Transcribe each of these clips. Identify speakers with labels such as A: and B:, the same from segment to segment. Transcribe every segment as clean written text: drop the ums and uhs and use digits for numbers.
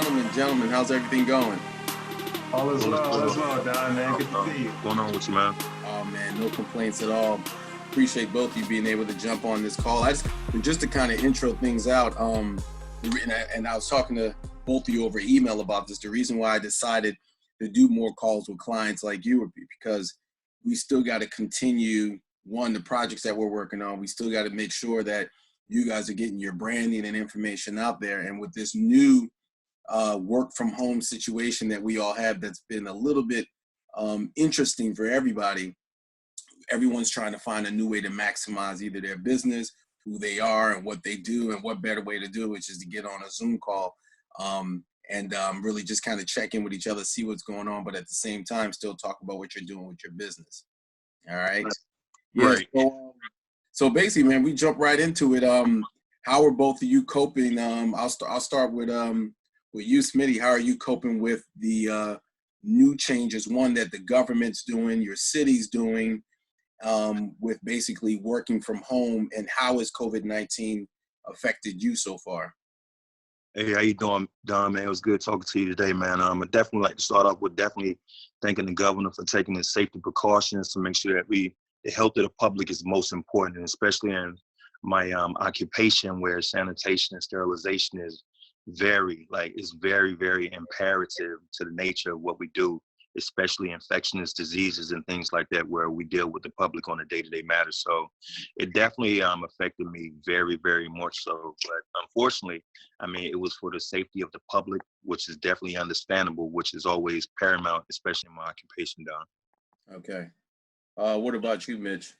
A: Gentlemen, how's everything going?
B: All is well, Don, man. Good to see you.
C: What's going on with you, man?
A: Oh man, no complaints at all. Appreciate both of you being able to jump on this call. Just to kind of intro things out, and I was talking to both of you over email about this. The reason why I decided to do more calls with clients like you would be because we still got to continue the projects that we're working on. We still got to make sure that you guys are getting your branding and information out there. And with this new work from home situation that we all have, that's been a little bit interesting for everybody. Everyone's trying to find a new way to maximize either their business, who they are, and what they do, and what better way to do it, which is to get on a Zoom call and really just kind of check in with each other, see what's going on, but at the same time, still talk about what you're doing with your business. All right. Yeah.
C: Right.
A: So basically, man, we jump right into it. How are both of you coping? I'll start with you, Smitty. How are you coping with the new changes? One that the government's doing, your city's doing, with basically working from home, and how has COVID-19 affected you so far?
C: Hey, how you doing, Don, man? It was good talking to you today, man. I'd definitely like to start off with definitely thanking the governor for taking the safety precautions to make sure that the health of the public is most important, and especially in my occupation where sanitation and sterilization is very, very imperative to the nature of what we do, especially infectious diseases and things like that, where we deal with the public on a day-to-day matter. So it definitely affected me very, very much so. But unfortunately, I mean, it was for the safety of the public, which is definitely understandable, which is always paramount, especially in my occupation, Don.
A: Okay. What about you, Mitch?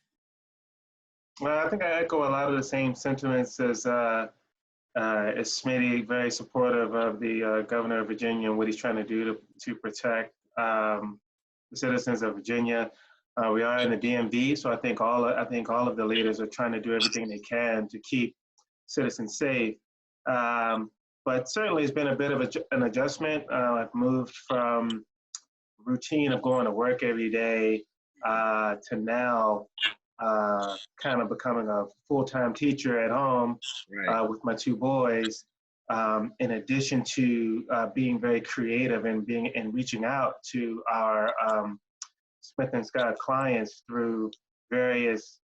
B: Well, I think I echo a lot of the same sentiments as Smitty. Very supportive of the governor of Virginia and what he's trying to do to protect the citizens of Virginia. We are in the DMV, so I think all of the leaders are trying to do everything they can to keep citizens safe. But certainly, it's been a bit of an adjustment. I've moved from routine of going to work every day to now kind of becoming a full-time teacher at home, right, with my two boys. In addition to being very creative and reaching out to our SMITH+SCOTT clients through various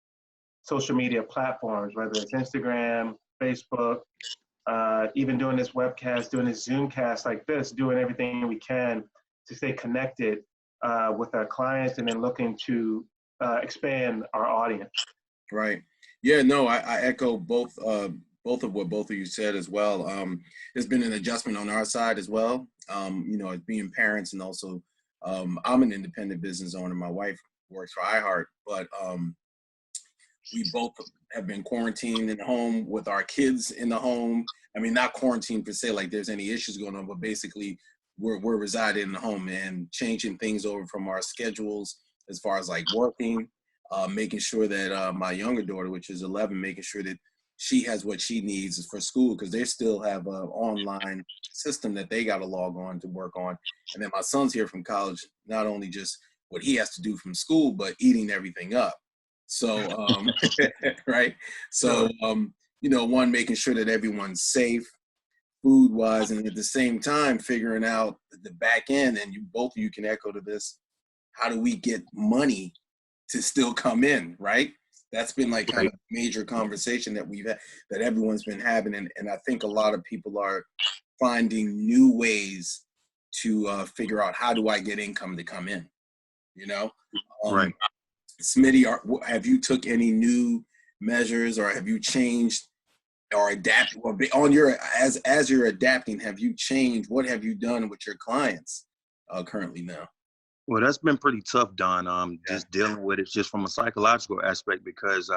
B: social media platforms, whether it's Instagram, Facebook, even doing this webcast, doing this Zoomcast like this, doing everything we can to stay connected with our clients, and then looking to expand our audience.
A: Right. Yeah, no, I echo both of what both of you said as well. There's been an adjustment on our side as well. As being parents, and also I'm an independent business owner. My wife works for iHeart, but we both have been quarantined in the home with our kids in the home. I mean, not quarantined per se, like there's any issues going on, but basically we're residing in the home and changing things over from our schedules as far as like working, making sure that my younger daughter, which is 11, making sure that she has what she needs for school, because they still have an online system that they got to log on to work on. And then my son's here from college, not only just what he has to do from school, but eating everything up. So, right. So, one, making sure that everyone's safe food wise, and at the same time, figuring out the back end, and both of you can echo to this. How do we get money to still come in, right? That's been like kind of a major conversation that we've had, that everyone's been having. And I think a lot of people are finding new ways to figure out, how do I get income to come in,
C: Right.
A: Smitty, have you took any new measures, or have you changed or adapted, or as you're adapting, have you changed? What have you done with your clients currently now?
C: Well, that's been pretty tough, Don. Just dealing with it just from a psychological aspect, because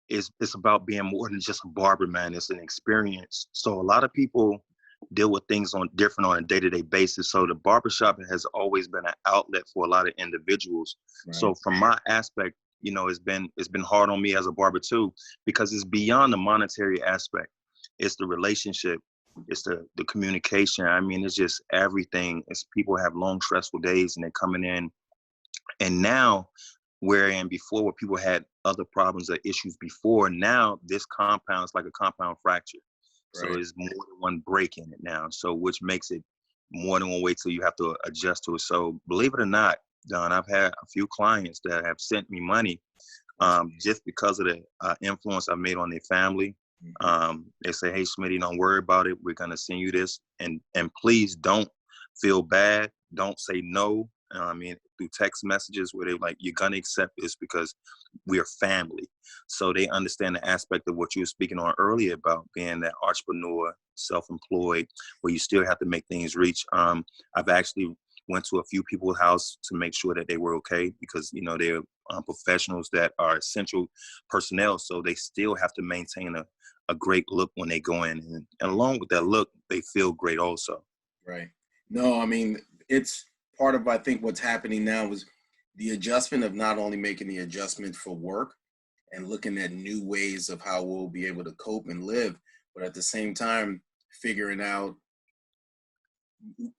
C: it's about being more than just a barber, man. It's an experience. So a lot of people deal with things different on a day-to-day basis. So the barbershop has always been an outlet for a lot of individuals. Right. So from my aspect, it's been hard on me as a barber too, because it's beyond the monetary aspect. It's the relationship. It's the communication. I mean, it's just everything. It's people have long, stressful days, and they're coming in. And now, wherein before, where people had other problems or issues before, now this compounds like a compound fracture. So
A: Right.
C: there's more than one break in it now. So which makes it more than one way till you have to adjust to it. So believe it or not, Don, I've had a few clients that have sent me money just because of the influence I made on their family.
A: Mhm.
C: They say, "Hey, Smitty, don't worry about it. We're gonna send you this, and please don't feel bad. Don't say no. I mean, through text messages where they're like, you're gonna accept this because we are family." So they understand the aspect of what you were speaking on earlier about being that entrepreneur, self-employed, where you still have to make things reach. I've actually went to a few people's house to make sure that they were okay because they're professionals that are essential personnel, so they still have to maintain a great look when they go in, and along with that look, they feel great also.
A: Right. No, I mean, it's part of, I think, what's happening now is the adjustment of not only making the adjustment for work and looking at new ways of how we'll be able to cope and live, but at the same time, figuring out,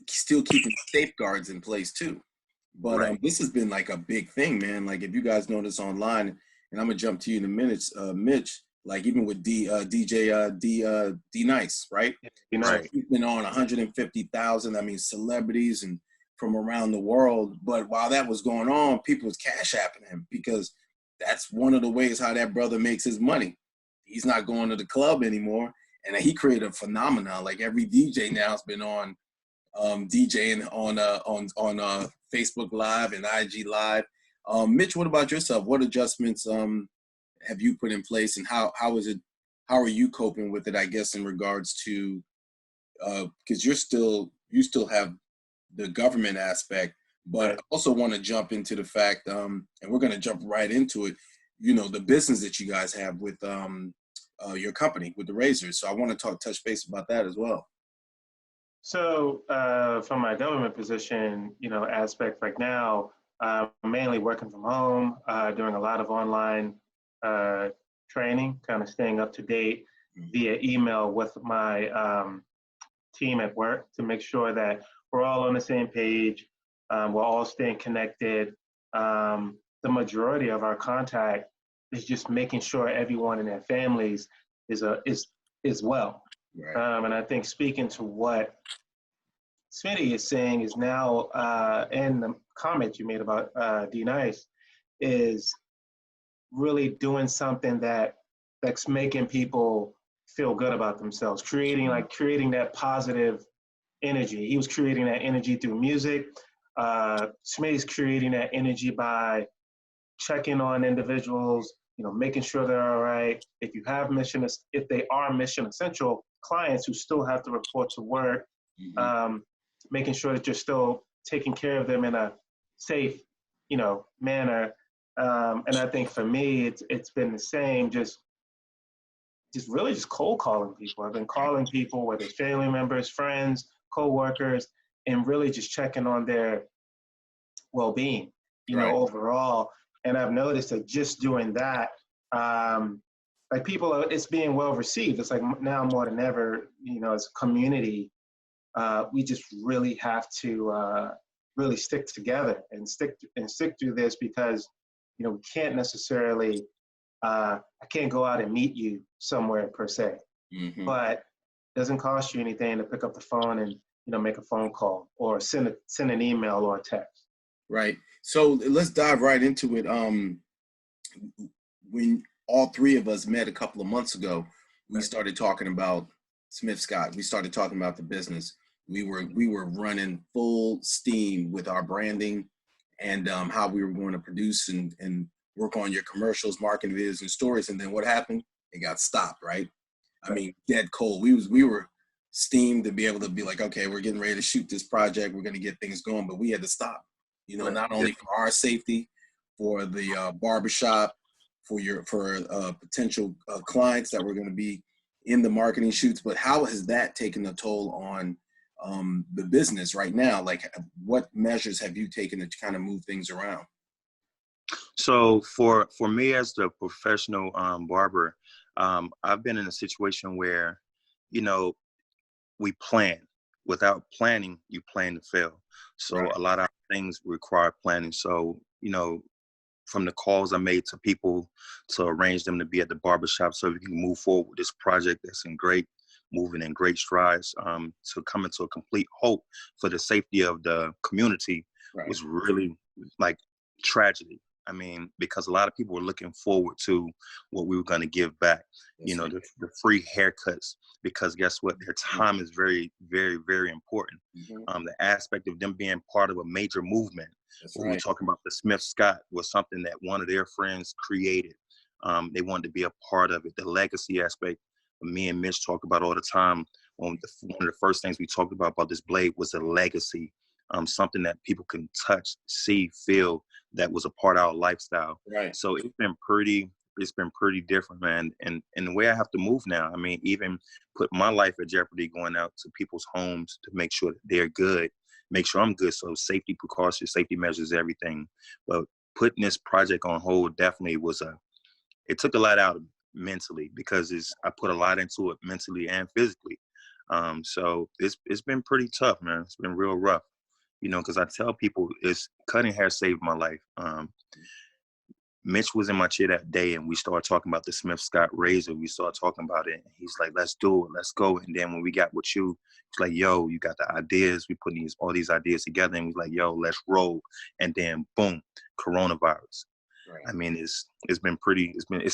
A: still keeping safeguards in place too. But
C: Right.
A: this has been like a big thing, man. Like if you guys notice online, and I'm gonna jump to you in a minute, Mitch. Like even with DJ D Nice, right?
B: Be
A: So
B: nice.
C: Right.
A: he's been on 150,000. I mean, celebrities and from around the world. But while that was going on, people was cash apping him because that's one of the ways how that brother makes his money. He's not going to the club anymore, and he created a phenomenon. Like every DJ now has been on DJing on Facebook Live and IG Live. Mitch, what about yourself? What adjustments have you put in place, and how is it? How are you coping with it? I guess in regards to because you still have the government aspect, but I
B: Right.
A: also want to jump into the fact, and we're going to jump right into it. You know, the business that you guys have with your company with the razors. So I want to touch base about that as well.
B: So, from my government position, aspect right now, I'm mainly working from home, doing a lot of online uh, training, kind of staying up to date
A: Mhm.
B: via email with my team at work to make sure that we're all on the same page, we're all staying connected. The majority of our contact is just making sure everyone in their families is well.
A: Right.
B: And I think speaking to what Smitty is saying is now, and the comment you made about D Nice is really doing something that's making people feel good about themselves, creating that positive energy. He was creating that energy through music. Smitty's creating that energy by checking on individuals, making sure they're all right. If they are mission essential clients who still have to report to work,
A: Mhm.
B: um, making sure that you're still taking care of them in a safe, manner. And I think for me, it's been the same. Just really just cold calling people. I've been calling people, whether it's family members, friends, coworkers, and really just checking on their well-being,
A: Right.
B: overall. And I've noticed that just doing that, like it's being well received. It's like now more than ever, as a community, we just really have to really stick together and stick through this because, we can't necessarily. I can't go out and meet you somewhere per se,
A: Hmm.
B: but it doesn't cost you anything to pick up the phone and make a phone call or send an email or a text.
A: Right. So let's dive right into it. When all three of us met a couple of months ago, we
B: Right.
A: started talking about SMITH+SCOTT. We started talking about the business. We were running full steam with our branding and how we were going to produce and work on your commercials, marketing videos, and stories. And then what happened? It got stopped. Right. I
B: Right.
A: mean, dead cold. We were steamed to be able to be like, okay, we're getting ready to shoot this project. We're going to get things going, but we had to stop. You know,
B: Right.
A: not
C: Yeah.
A: only for our safety, for the barbershop, for potential clients that were going to be in the marketing shoots, but how has that taken a toll on the business right now? Like, what measures have you taken to kind of move things around?
C: So for me as the professional barber, I've been in a situation where, you know, we plan. Without planning, you plan to fail. So
A: Right.
C: a lot of things require planning. So, from the calls I made to people to arrange them to be at the barbershop so we can move forward with this project that's in great moving in great strides. To come into a complete hope for the safety of the community was really like tragedy. I mean, because a lot of people were looking forward to what we were going to give back, the free haircuts, because guess what? Their time is very, very, very important. The aspect of them being part of a major movement. When we're talking about the SMITH+SCOTT was something that one of their friends created. They wanted to be a part of it. The legacy aspect, me and Mitch talk about all the time. One of the first things we talked about this blade was a legacy, something that people can touch, see, feel, that was a part of our lifestyle. So it's been pretty different, man. And the way I have to move now, I mean, even put my life at jeopardy going out to people's homes to make sure that they're good, make sure I'm good. So safety precautions, safety measures, everything. But putting this project on hold definitely it took a lot out of me mentally, because I put a lot into it mentally and physically. So it's been pretty tough, man. It's been real rough, because I tell people cutting hair saved my life. Mitch was in my chair that day, and we started talking about the SMITH+SCOTT razor. We started talking about it, and he's like, let's do it, let's go. And then when we got with you, it's like, yo, you got the ideas. We put all these ideas together, and we're like, yo, let's roll. And then boom, coronavirus. I mean, it's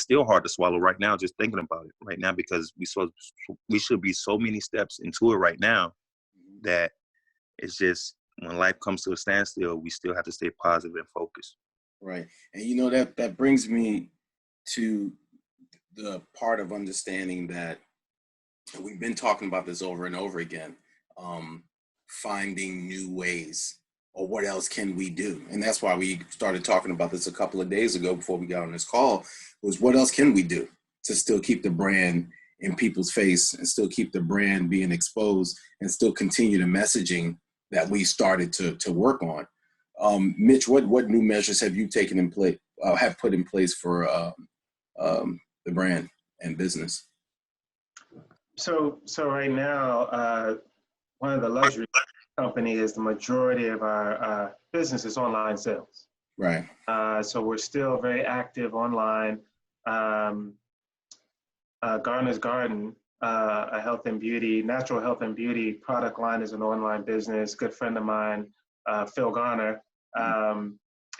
C: still hard to swallow right now, just thinking about it right now, because we should be so many steps into it right now that it's just, when life comes to a standstill, we still have to stay positive and focused.
A: Right. And that brings me to the part of understanding that we've been talking about this over and over again, finding new ways, or what else can we do? And that's why we started talking about this a couple of days ago before we got on this call, was what else can we do to still keep the brand in people's face and still keep the brand being exposed and still continue the messaging that we started to work on. Mitch, what new measures have you taken in place, have put in place for the brand and business?
B: So right now, one of the luxury company is the majority of our business is online sales.
A: Right.
B: So we're still very active online. Garner's Garden, a natural health and beauty product line, is an online business. Good friend of mine, Phil Garner,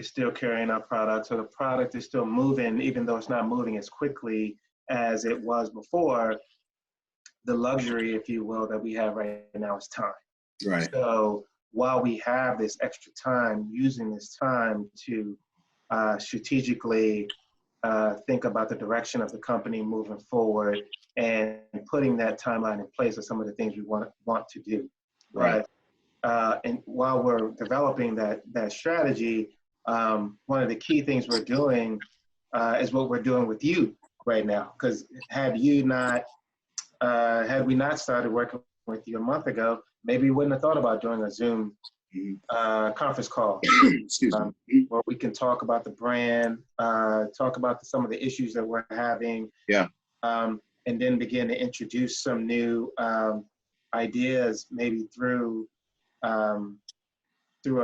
B: is still carrying our product. So the product is still moving, even though it's not moving as quickly as it was before. The luxury, if you will, that we have right now is time.
A: Right.
B: So while we have this extra time, using this time to strategically think about the direction of the company moving forward, and putting that timeline in place of some of the things we want to do.
A: Right.
B: And while we're developing that strategy, one of the key things we're doing is what we're doing with you right now. Because had we not started working with you a month ago, maybe we wouldn't have thought about doing a Zoom conference call.
A: Excuse me.
B: Where we can talk about the brand, talk about some of the issues that we're having.
A: Yeah.
B: And then begin to introduce some new ideas, maybe through a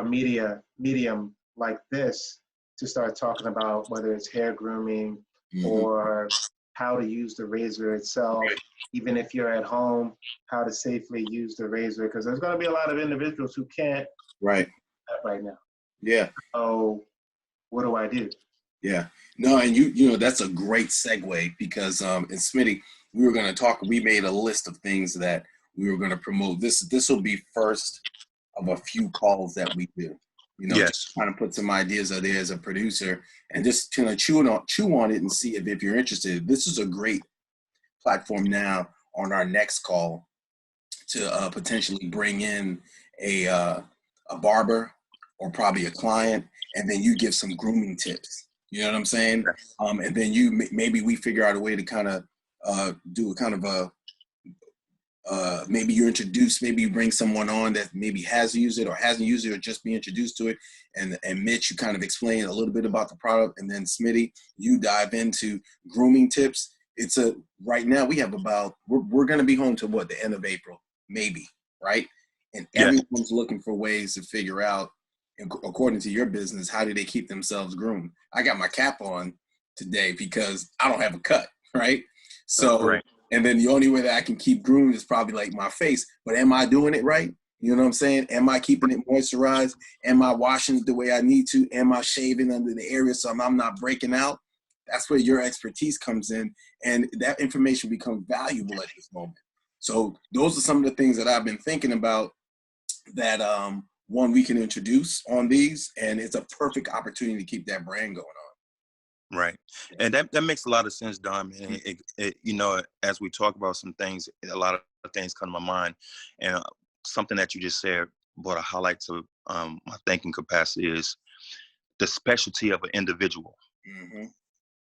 B: medium like this, to start talking about whether it's hair grooming or how to use the razor itself, even if you're at home, how to safely use the razor, because there's going to be a lot of individuals who can't
A: right
B: now.
A: Yeah.
B: So what do I do?
A: Yeah. No, and you know that's a great segue, because in Smitty, we made a list of things that we were going to promote. This will be first of a few calls that we do. Just kind of put some ideas out there as a producer, and just kind of chew on it and see if you're interested. This is a great platform now on our next call to potentially bring in a barber or probably a client, and then you give some grooming tips. You know what I'm saying? And then maybe we figure out a way to kind of do a kind of a maybe maybe you bring someone on that maybe has used it or hasn't used it or just be introduced to it. And Mitch, you kind of explain a little bit about the product. And then Smitty, you dive into grooming tips. Right now we have we're going to be home to the end of April, maybe, right? And everyone's looking for ways to figure out, according to your business, how do they keep themselves groomed? I got my cap on today because I don't have a cut, right? So And then the only way that I can keep grooming is probably like my face. But am I doing it right? You know what I'm saying? Am I keeping it moisturized? Am I washing it the way I need to? Am I shaving under the area so I'm not breaking out? That's where your expertise comes in, and that information becomes valuable at this moment. So those are some of the things that I've been thinking about that one we can introduce on these, and it's a perfect opportunity to keep that brand going on.
C: Right. And that makes a lot of sense, Don. And you know, as we talk about some things, a lot of things come to my mind. And something that you just said brought a highlight to my thinking capacity is the specialty of an individual.
A: Mm-hmm.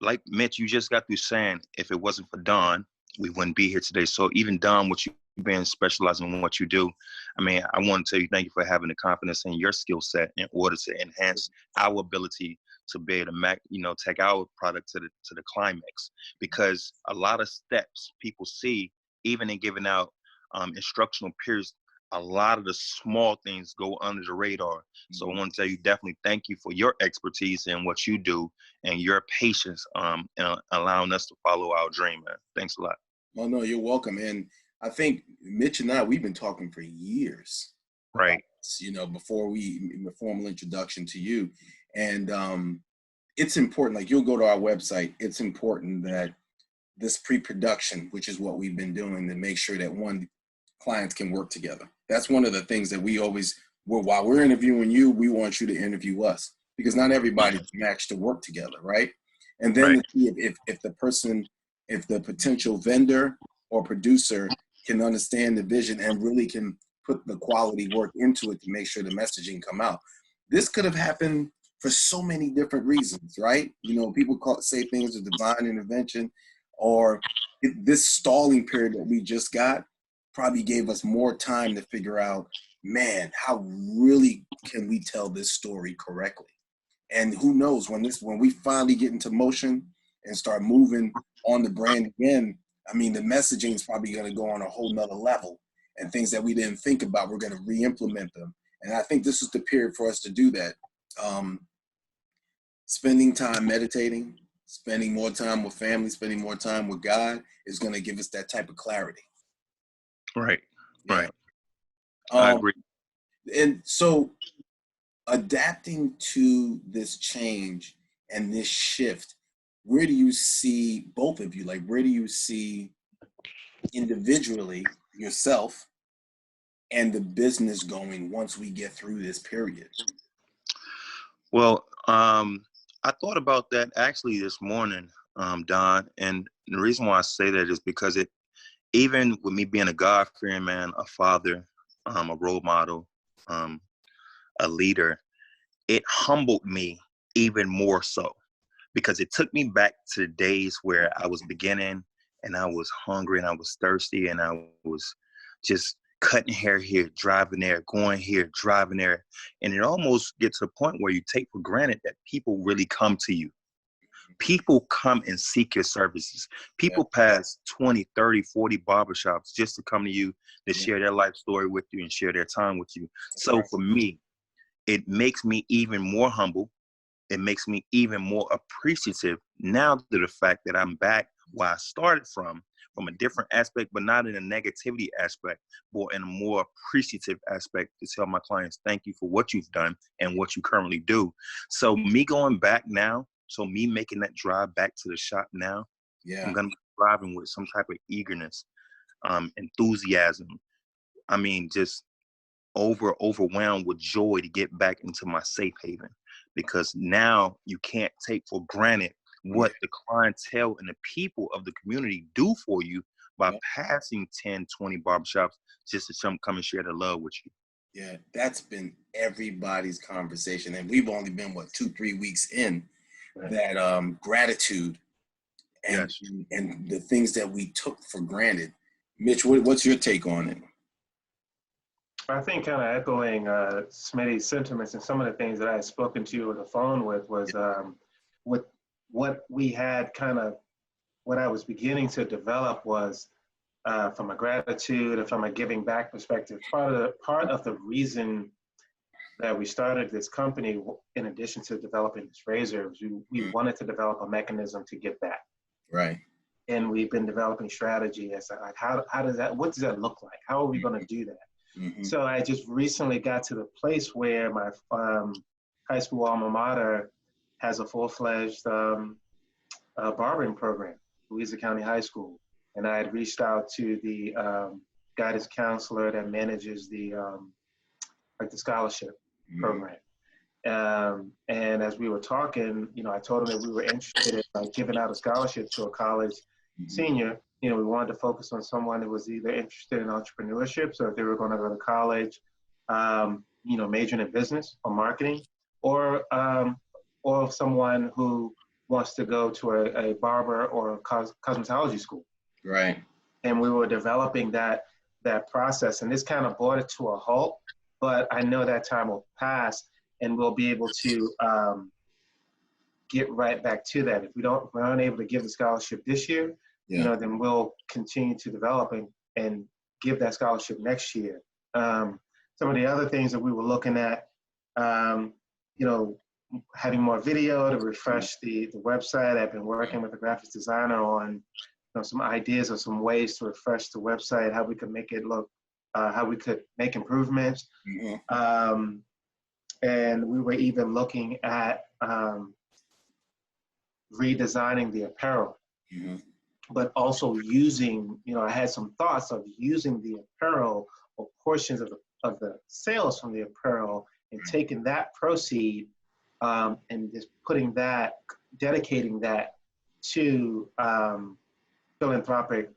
C: Like Mitch, you just got through saying, if it wasn't for Don, we wouldn't be here today. So even Don, what you been specializing in what you do, I mean, I want to tell you thank you for having the confidence in your skill set in order to enhance our ability to be able to take our product to the climax. Because a lot of steps people see, even in giving out instructional periods, a lot of the small things go under the radar. So I want to tell you definitely thank you for your expertise in what you do and your patience in allowing us to follow our dream, man. Thanks a lot.
A: Oh, no, you're welcome. And I think Mitch and I, we've been talking for years.
C: Right.
A: You know, before the formal introduction to you. And it's important, like you'll go to our website, it's important that this pre-production, which is what we've been doing to make sure that clients can work together. That's one of the things that we always, while we're interviewing you, we want you to interview us, because not everybody's matched to work together, right? And then
C: Right.
A: to see if the potential vendor or producer can understand the vision and really can put the quality work into it to make sure the messaging come out. This could have happened for so many different reasons, right? You know, people say things of divine intervention, or this stalling period that we just got probably gave us more time to figure out, man, how really can we tell this story correctly? And who knows, when we finally get into motion and start moving on the brand again, I mean, the messaging is probably going to go on a whole nother level, and things that we didn't think about, we're going to re-implement them. And I think this is the period for us to do that. Spending time meditating, spending more time with family, spending more time with God is going to give us that type of clarity.
C: Right.
A: Yeah.
C: Right. I agree.
A: And so adapting to this change and this shift, where do you see, both of you, like where do you see individually yourself and the business going once we get through this period?
C: Well, I thought about that actually this morning, Don, and the reason why I say that is because even with me being a God-fearing man, a father, a role model, a leader, it humbled me even more so, because it took me back to the days where I was beginning and I was hungry and I was thirsty and I was just cutting hair here, driving there, going here, driving there. And it almost gets to the point where you take for granted that people really come to you. People come and seek your services. People pass 20, 30, 40 barbershops just to come to you to share their life story with you and share their time with you. So for me, it makes me even more humble. It makes me even more appreciative now to the fact that I'm back where I started from a different aspect, but not in a negativity aspect, but in a more appreciative aspect, to tell my clients, thank you for what you've done and what you currently do. So me going back now, so me making that drive back to the shop now, I'm going to be driving with some type of eagerness, enthusiasm. I mean, just overwhelmed with joy to get back into my safe haven, because now you can't take for granted what the clientele and the people of the community do for you by passing 10, 20 barbershops just to come and share their love with you.
A: Yeah, that's been everybody's conversation. And we've only been, 2-3 weeks in that gratitude and the things that we took for granted. Mitch, what's your take on it?
B: I think kind of echoing Smitty's sentiments, and some of the things that I had spoken to you on the phone with was with what we had what I was beginning to develop was from a gratitude and from a giving back perspective. Part of the reason that we started this company, in addition to developing this razor, was we wanted to develop a mechanism to give back.
A: Right.
B: and we've been developing strategy as to like what does that look like? How are we going to do that?
A: Mm-hmm.
B: So I just recently got to the place where my high school alma mater has a full-fledged barbering program, Louisa County High School. And I had reached out to the guidance counselor that manages the scholarship program. And as we were talking, I told him that we were interested in giving out a scholarship to a college senior. We wanted to focus on someone who was either interested in entrepreneurship, so if they were going to go to college, majoring in business or marketing, or someone who wants to go to a barber or a cosmetology school.
A: Right.
B: And we were developing that process, and this kind of brought it to a halt. But I know that time will pass, and we'll be able to get right back to that. If we're unable to give the scholarship this year, then we'll continue to develop and give that scholarship next year. Some of the other things that we were looking at, having more video to refresh the website. I've been working with a graphics designer on some ideas or some ways to refresh the website, how we could make it look, how we could make improvements.
A: Mm-hmm.
B: And we were even looking at redesigning the apparel, but also using, I had some thoughts of using the apparel or portions of the sales from the apparel and taking that proceed and just dedicating that to philanthropic,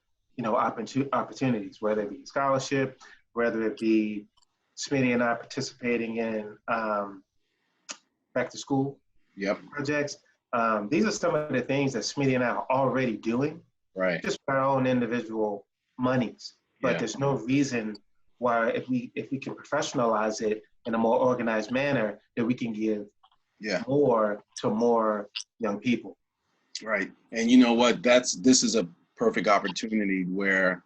B: opportunities, whether it be scholarship, whether it be SMITH and I participating in back to school projects. These are some of the things that SMITH and I are already doing,
A: right?
B: Just for our own individual monies. But there's no reason why, if we can professionalize it in a more organized manner, that we can give more to more young people.
A: Right. And you know what? This is a perfect opportunity where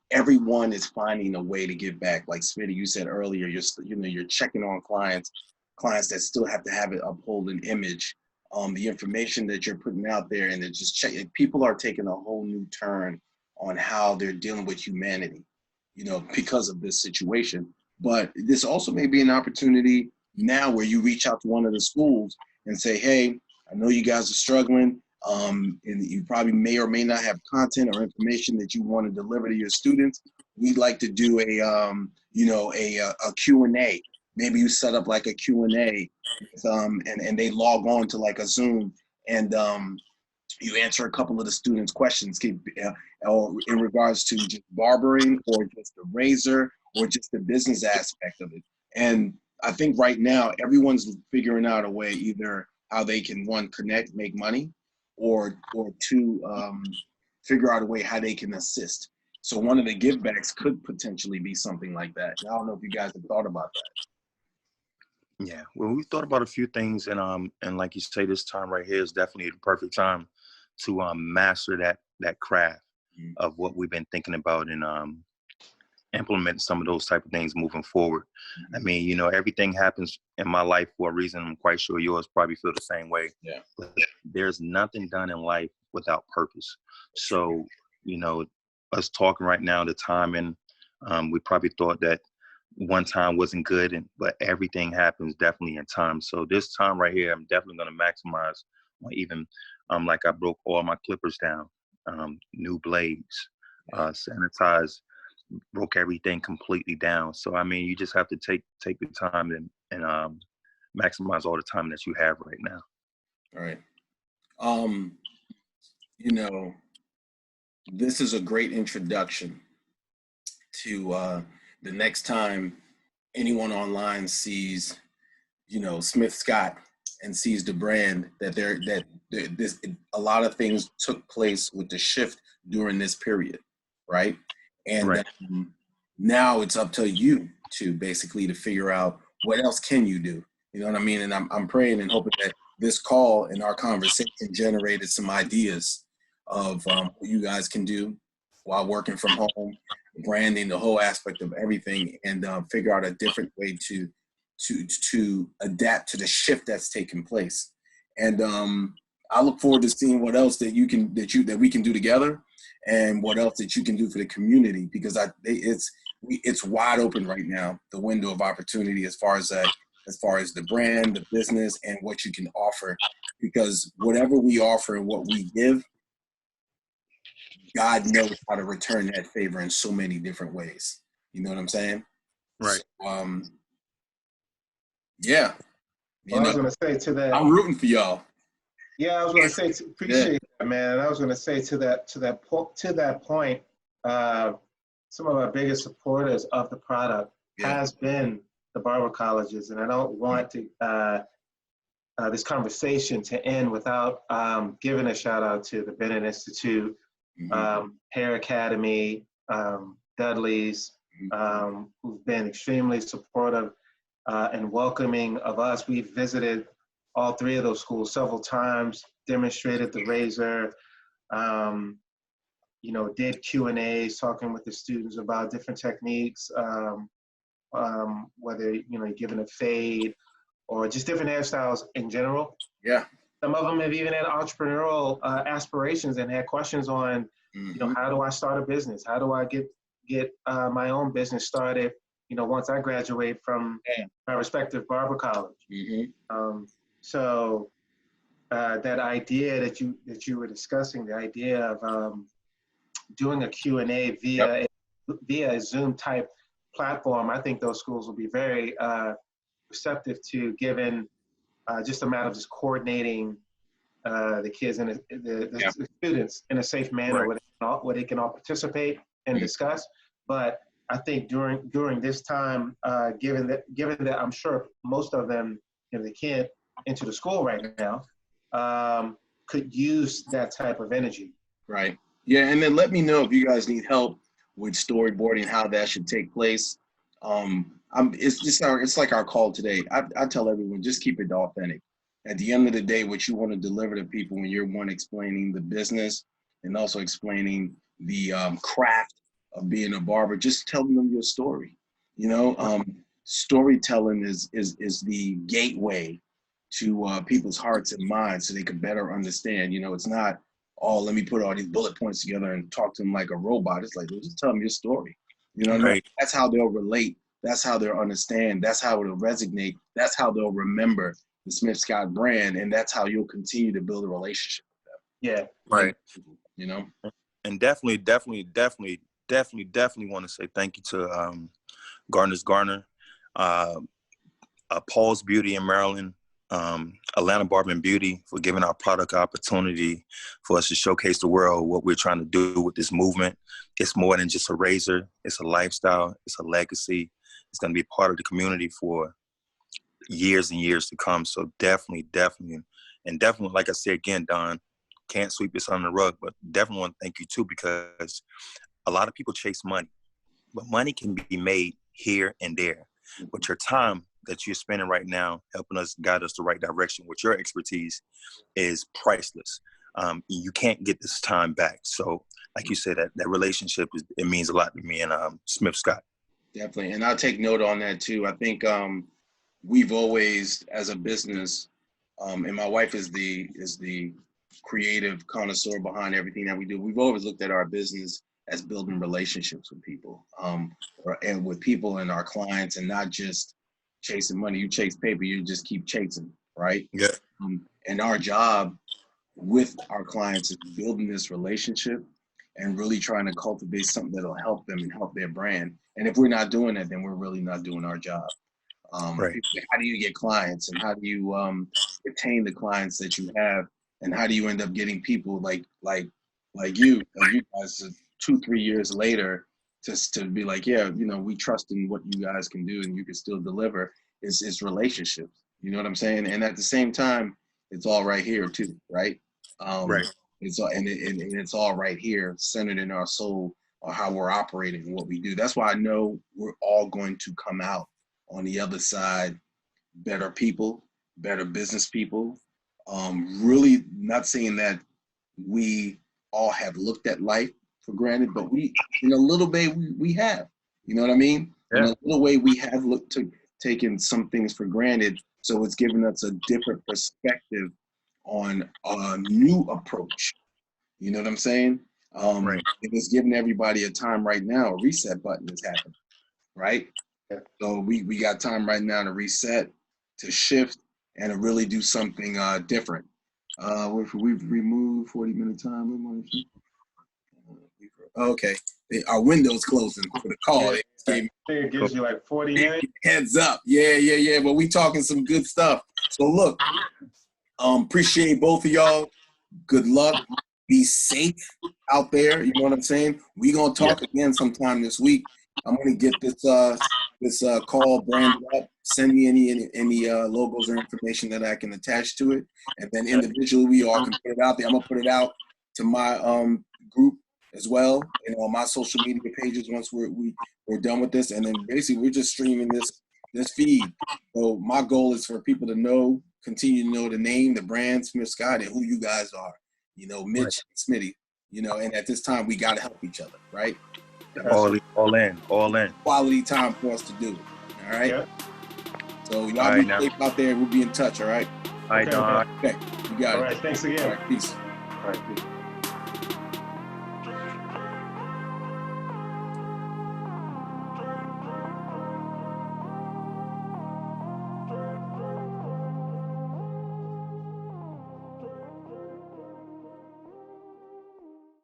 A: everyone is finding a way to give back. Like Smitty, you said earlier, you're checking on clients that still have to have it uphold an image. The information that you're putting out there, and it's just people are taking a whole new turn on how they're dealing with humanity, because of this situation. But this also may be an opportunity now where you reach out to one of the schools and say, hey, I know you guys are struggling. And you probably may or may not have content or information that you want to deliver to your students. We'd like to do a Q&A. Maybe you set up like a Q&A, and they log on to like a Zoom, and you answer a couple of the students' questions, or in regards to just barbering, or just the razor, or just the business aspect of it. And I think right now everyone's figuring out a way, either how they can, one, connect, make money, or two, figure out a way how they can assist. So one of the give backs could potentially be something like that. I don't know if you guys have thought about that.
C: Yeah, well, we thought about a few things, and like you say, this time right here is definitely the perfect time to master that craft of what we've been thinking about, and implement some of those type of things moving forward. I mean, everything happens in my life for a reason. I'm quite sure yours probably feel the same way.
A: Yeah.
C: But there's nothing done in life without purpose. So, us talking right now, the timing, we probably thought that one time wasn't good, but everything happens definitely in time. So this time right here, I'm definitely going to maximize on even, like I broke all my clippers down, new blades, sanitize, broke everything completely down. So, I mean, you just have to take the time and maximize all the time that you have right now.
A: All right. This is a great introduction to the next time anyone online sees, SMITH+SCOTT and sees the brand, that a lot of things took place with the shift during this period, right? And
C: right.
A: Now it's up to you to figure out what else can you do. You know what I mean? And I'm praying and hoping that this call and our conversation generated some ideas of what you guys can do while working from home, branding, the whole aspect of everything, and figure out a different way to adapt to the shift that's taking place. And I look forward to seeing what else that we can do together. and what else that you can do for the community, because it's wide open right now, the window of opportunity as far as the brand, the business, and what you can offer, because whatever we offer and what we give, God knows how to return that favor in so many different ways. You know what I'm saying?
C: Right.
A: Yeah.
B: Well, I was going to say to that.
A: I'm rooting for y'all.
B: Yeah, I was going to say, appreciate that, man. I was going to say to that point, some of our biggest supporters of the product has been the barber colleges, and I don't want to this conversation to end without giving a shout out to the Bennett Institute, Hair Academy, Dudley's, who've been extremely supportive and welcoming of us. We've visited all three of those schools several times, demonstrated the razor, did Q&As, talking with the students about different techniques, whether, you're giving a fade or just different hairstyles in general.
A: Yeah.
B: Some of them have even had entrepreneurial aspirations and had questions on, how do I start a business? How do I get my own business started, once I graduate from my respective barber college? So that idea that you were discussing, the idea of doing a Q&A via a Zoom type platform, I think those schools will be very receptive to, given just a matter of just coordinating the kids and the students in a safe manner, where they can all participate and discuss. But I think during this time, given that I'm sure most of them, they can't enter the school right now, could use that type of energy.
A: Right. Yeah, and then let me know if you guys need help with storyboarding, how that should take place. It's like our call today. I tell everyone, just keep it authentic. At the end of the day, what you want to deliver to people when you're explaining the business and also explaining the craft of being a barber, just telling them your story. Storytelling is the gateway to people's hearts and minds, so they can better understand. It's not, oh, let me put all these bullet points together and talk to them like a robot. It's like, just tell them your story. That's how they'll relate. That's how they'll understand. That's how it'll resonate. That's how they'll remember the Smith+Scott brand, and that's how you'll continue to build a relationship with them.
B: Yeah.
C: Right.
A: And
C: definitely want to say thank you to Garner's Garner, Paul's Beauty in Maryland, Atlanta Barber and Beauty, for giving our product opportunity for us to showcase the world what we're trying to do with this movement. It's more than just a razor. It's a lifestyle. It's a legacy. It's going to be part of the community for years and years to come. So definitely, like I said again, Don, can't sweep this under the rug, but definitely want to thank you too, because a lot of people chase money, but money can be made here and there. But your time that you're spending right now, helping us guide us the right direction with your expertise, is priceless. You can't get this time back. So like you said, that relationship, it means a lot to me and Smith+Scott.
A: Definitely. And I'll take note on that too. I think we've always, as a business, and my wife is the creative connoisseur behind everything that we do. We've always looked at our business as building relationships with people, and with people and our clients, and not just chasing money. You chase paper, you just keep chasing, right?
C: Yeah.
A: And our job with our clients is building this relationship and really trying to cultivate something that'll help them and help their brand. And if we're not doing that, then we're really not doing our job.
C: Right.
A: How do you get clients, and how do you retain the clients that you have, and how do you end up getting people like you guys 2-3 years later to be like, yeah, we trust in what you guys can do and you can still deliver. It's relationships. You know what I'm saying? And at the same time, it's all right here too, right?
C: Right.
A: It's all, and it's all right here, centered in our soul, or how we're operating and what we do. That's why I know we're all going to come out on the other side better people, better business people. Really not saying that we all have looked at life for granted, but we, in a little way, we have. You know what I mean?
C: Yeah.
A: In a little way, we have taken some things for granted. So it's given us a different perspective on a new approach. You know what I'm saying?
C: Right.
A: And it's giving everybody a time right now. A reset button is happening, right?
B: Yeah.
A: So we got time right now to reset, to shift, and to really do something different. We've removed 40-minute time. Okay, our window's closing for the call.
B: Yeah.
A: It gave me
B: I think it gives you like 40 minutes.
A: heads up. Yeah. But we talking some good stuff. So look, appreciate both of y'all. Good luck. Be safe out there. You know what I'm saying? We gonna talk again sometime this week. I'm gonna get this call branded up. Send me any logos or information that I can attach to it, and then individually we all can put it out there. I'm gonna put it out to my group as well, and on my social media pages once we're done with this, and then basically we're just streaming this feed. So my goal is for people to know, continue to know the name, the brand, SMITH+SCOTT, and who you guys are. You know, Mitch, Smitty. You know, and at this time we gotta help each other, right?
C: All in.
A: Quality time for us to do it. All right.
B: Yeah.
A: So y'all be safe out there. We'll be in touch. All right.
C: All right, Don.
A: Okay. You got it.
B: All right. Thanks again.
A: All right. Peace.
B: All right. Peace.